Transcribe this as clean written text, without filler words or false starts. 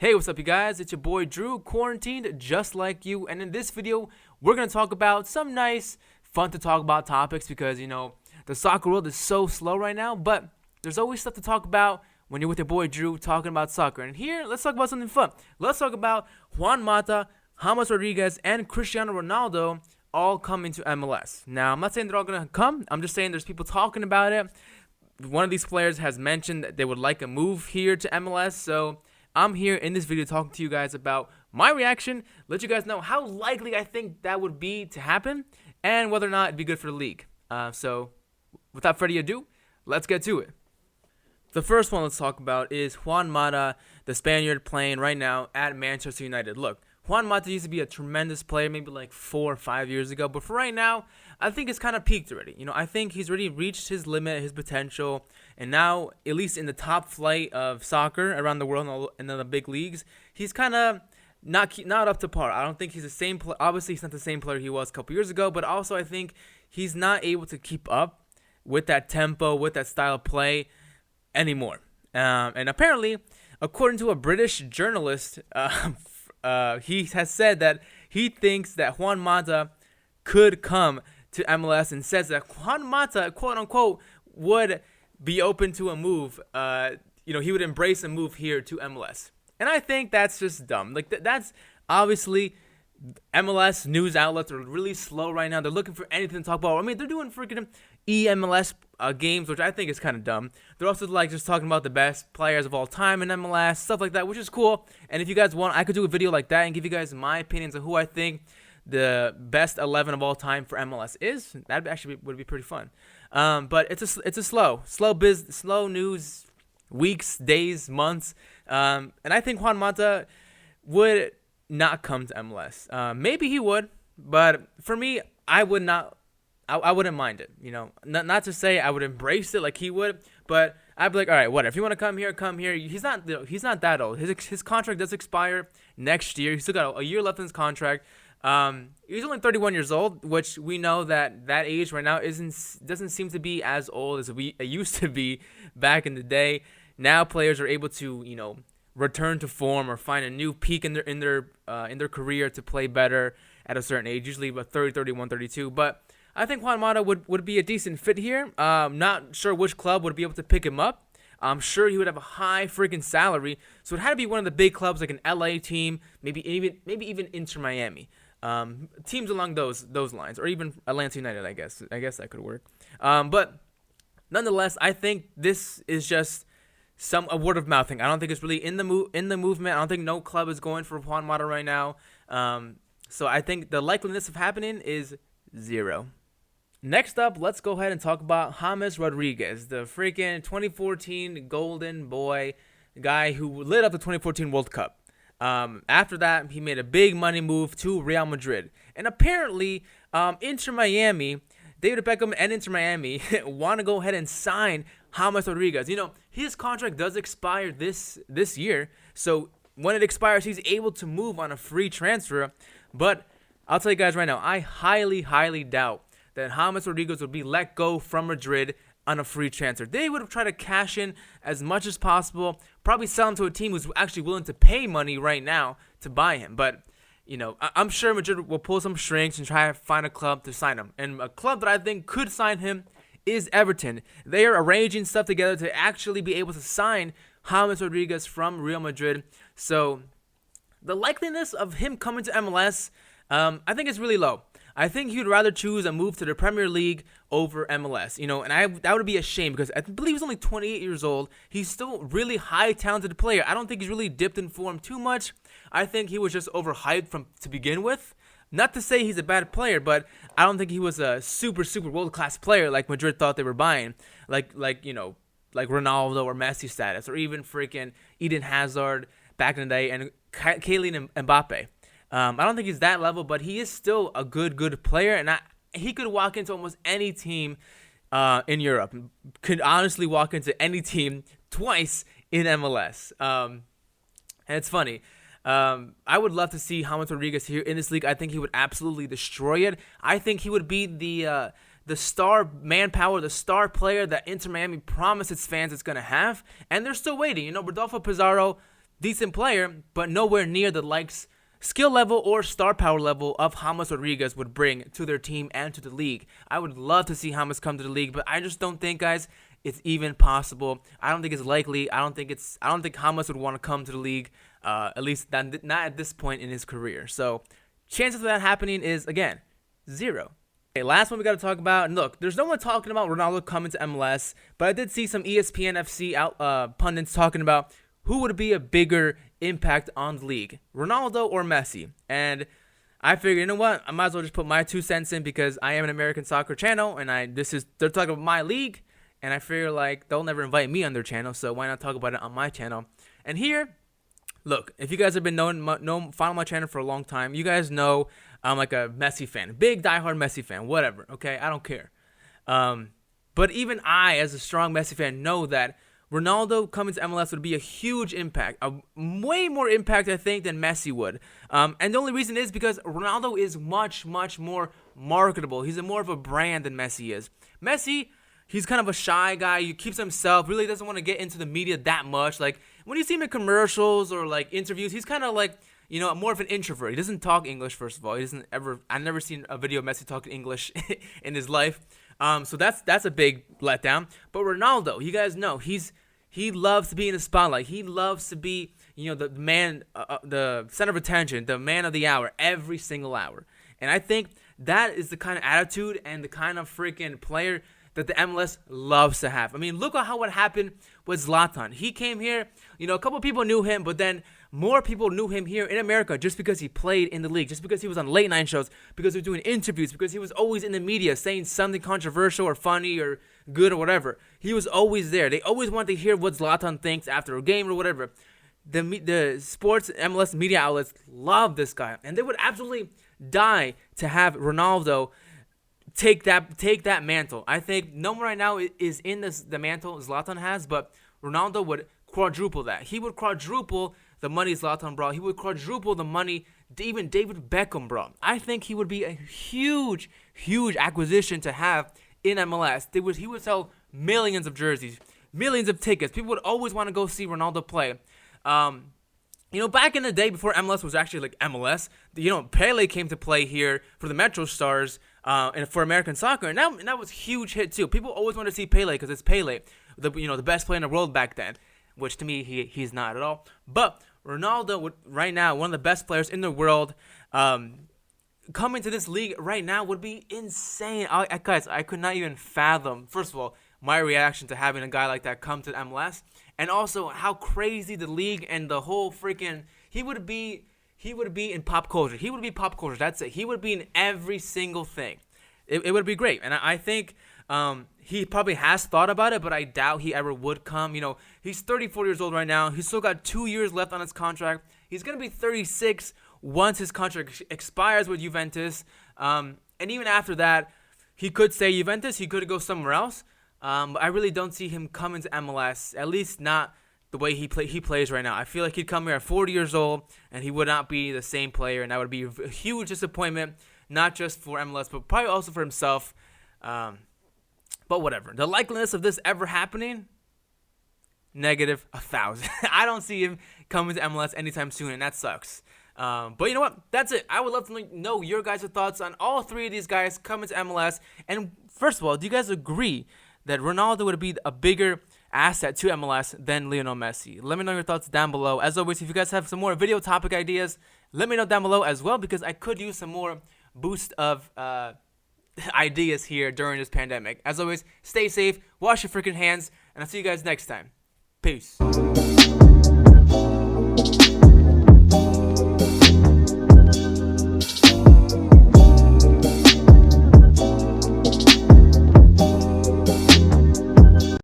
Hey, what's up, you guys? It's your boy Drew, quarantined just like you. And in this video, we're going to talk about some nice, fun to talk about topics because, the soccer world is so slow right now. But there's always stuff to talk about when you're with your boy Drew talking about soccer. And here, let's talk about something fun. Let's talk about Juan Mata, James Rodriguez, and Cristiano Ronaldo all coming to MLS. Now, I'm not saying they're all going to come. I'm just saying there's people talking about it. One of these players has mentioned that they would like a move here to MLS. So I'm here in this video talking to you guys about my reaction, let you guys know how likely I think that would be to happen, and whether or not it'd be good for the league. So, without further ado, let's get to it. The first one let's talk about is Juan Mata, the Spaniard playing right now at Manchester United. Look, Juan Mata used to be a tremendous player maybe like 4 or 5 years ago, but for right now, I think it's kind of peaked already. I think he's already reached his limit, his potential, and now, at least in the top flight of soccer around the world and in the big leagues, he's kind of not up to par. I don't think he's the same player. Obviously, he's not the same player he was a couple years ago, but also I think he's not able to keep up with that tempo, with that style of play anymore. And apparently, according to a British journalist, he has said that he thinks that Juan Mata could come to MLS and says that Juan Mata, quote unquote, would be open to a move. He would embrace a move here to MLS. And I think that's just dumb. That's obviously MLS news outlets are really slow right now. They're looking for anything to talk about. I mean, they're doing freaking EMLS games, which I think is kind of dumb. They're also just talking about the best players of all time in MLS, stuff like that, which is cool. And if you guys want, I could do a video like that and give you guys my opinions on who I think the best 11 of all time for MLS is. That actually would be pretty fun. But it's a slow news, weeks, days, months. And I think Juan Mata would not come to MLS. Maybe he would, but for me, I would not. I wouldn't mind it. Not to say I would embrace it like he would, but I'd be like, all right, whatever. If you want to come here, come here. He's not that old. His contract does expire next year. He's still got a year left in his contract. He's only 31 years old, which we know that age right now doesn't seem to be as old as it used to be back in the day. Now players are able to return to form or find a new peak in their career to play better at a certain age, usually about 30, 31, 32. But I think Juan Mata would be a decent fit here. Not sure which club would be able to pick him up. I'm sure he would have a high freaking salary, so it had to be one of the big clubs like an LA team, maybe even Inter Miami. Teams along those lines, or even Atlanta United, I guess that could work. But nonetheless, I think this is just a word of mouth thing. I don't think it's really in the movement. I don't think no club is going for Juan Mata right now. So I think the likeliness of happening is 0. Next up, let's go ahead and talk about James Rodriguez, the freaking 2014 golden boy guy who lit up the 2014 World Cup. After that, he made a big money move to Real Madrid. And apparently, Inter Miami, David Beckham and Inter Miami want to go ahead and sign James Rodriguez. His contract does expire this year. So when it expires, he's able to move on a free transfer. But I'll tell you guys right now, I highly, highly doubt that James Rodriguez would be let go from Madrid on a free transfer. They would have tried to cash in as much as possible, probably sell him to a team who's actually willing to pay money right now to buy him. But, I'm sure Madrid will pull some strings and try to find a club to sign him. And a club that I think could sign him is Everton. They are arranging stuff together to actually be able to sign James Rodriguez from Real Madrid. So the likeliness of him coming to MLS, I think is really low. I think he would rather choose a move to the Premier League over MLS, and that would be a shame because I believe he's only 28 years old. He's still really high talented player. I don't think he's really dipped in form too much. I think he was just overhyped to begin with. Not to say he's a bad player, but I don't think he was a super world class player like Madrid thought they were buying, like Ronaldo or Messi status, or even freaking Eden Hazard back in the day, and Kylian Mbappe. I don't think he's that level, but he is still a good player, and he could walk into almost any team in Europe. Could honestly walk into any team twice in MLS. And it's funny. I would love to see James Rodriguez here in this league. I think he would absolutely destroy it. I think he would be the star manpower, the star player that Inter Miami promised its fans it's going to have, and they're still waiting. Rodolfo Pizarro decent player, but nowhere near the likes skill level or star power level of James Rodriguez would bring to their team and to the league. I would love to see James come to the league, but I just don't think, guys, it's even possible. I don't think it's likely. I don't think James would want to come to the league, at least not at this point in his career. So chances of that happening is, again, 0. Okay, last one we got to talk about. And look, there's no one talking about Ronaldo coming to MLS, but I did see some ESPN FC pundits talking about who would be a bigger impact on the league, Ronaldo or Messi. And I figured, you know what, I might as well just put my 2 cents in, because I am an American soccer channel, and they're talking about my league, and I figure like they'll never invite me on their channel, so why not talk about it on my channel? And here, look, if you guys have been following my channel for a long time, you guys know I'm like a Messi fan, big diehard Messi fan, whatever. Okay, I don't care. But even I, as a strong Messi fan, know that Ronaldo coming to MLS would be a huge impact, a way more impact, I think, than Messi would. And the only reason is because Ronaldo is much, much more marketable. He's more of a brand than Messi is. Messi, he's kind of a shy guy. He keeps himself, really doesn't want to get into the media that much. Like, when you see him in commercials or, like, interviews, he's kind of like, you know, more of an introvert. He doesn't talk English, first of all. I've never seen a video of Messi talking English in his life. So that's a big letdown. But Ronaldo, you guys know, he loves to be in the spotlight. He loves to be, you know, the man, the center of attention, the man of the hour, every single hour. And I think that is the kind of attitude and the kind of freaking player that the MLS loves to have. I mean, look at what happened with Zlatan. He came here, you know, a couple people knew him, but then more people knew him here in America just because he played in the league, just because he was on late night shows, because he was doing interviews, because he was always in the media saying something controversial or funny or good or whatever. He was always there. They always wanted to hear what Zlatan thinks after a game or whatever. The sports MLS media outlets love this guy, and they would absolutely die to have Ronaldo take that mantle. I think no one right now is in the mantle Zlatan has, but Ronaldo would quadruple that. He would quadruple the money Zlatan brought. He would quadruple the money even David Beckham brought. I think he would be a huge, huge acquisition to have in MLS. He would sell millions of jerseys, millions of tickets. People would always want to go see Ronaldo play. You know, back in the day before MLS was actually like MLS, you know, Pele came to play here for the Metro Stars and for American soccer, and that was a huge hit too. People always want to see Pele because it's Pele, the best player in the world back then, which to me he's not at all. But Ronaldo right now, one of the best players in the world, coming to this league right now would be insane. Guys, I could not even fathom, first of all, my reaction to having a guy like that come to MLS. And also how crazy the league and the whole freaking he would be in pop culture. He would be pop culture. That's it. He would be in every single thing. It would be great. And I think he probably has thought about it, but I doubt he ever would come. You know, he's 34 years old right now. He's still got 2 years left on his contract. He's going to be 36 once his contract expires with Juventus. And even after that, he could stay Juventus. He could go somewhere else. But I really don't see him coming to MLS, at least not the way he plays right now. I feel like he'd come here at 40 years old, and he would not be the same player, and that would be a huge disappointment, not just for MLS, but probably also for himself. But whatever. The likeliness of this ever happening, -1,000. I don't see him coming to MLS anytime soon, and that sucks. But you know what? That's it. I would love to know your guys' thoughts on all 3 of these guys coming to MLS. And first of all, do you guys agree that Ronaldo would be a bigger asset to MLS than Lionel Messi? Let me know your thoughts down below. As always, if you guys have some more video topic ideas, let me know down below as well, because I could use some more boost of ideas here during this pandemic. As always, stay safe, wash your freaking hands, and I'll see you guys next time. Peace.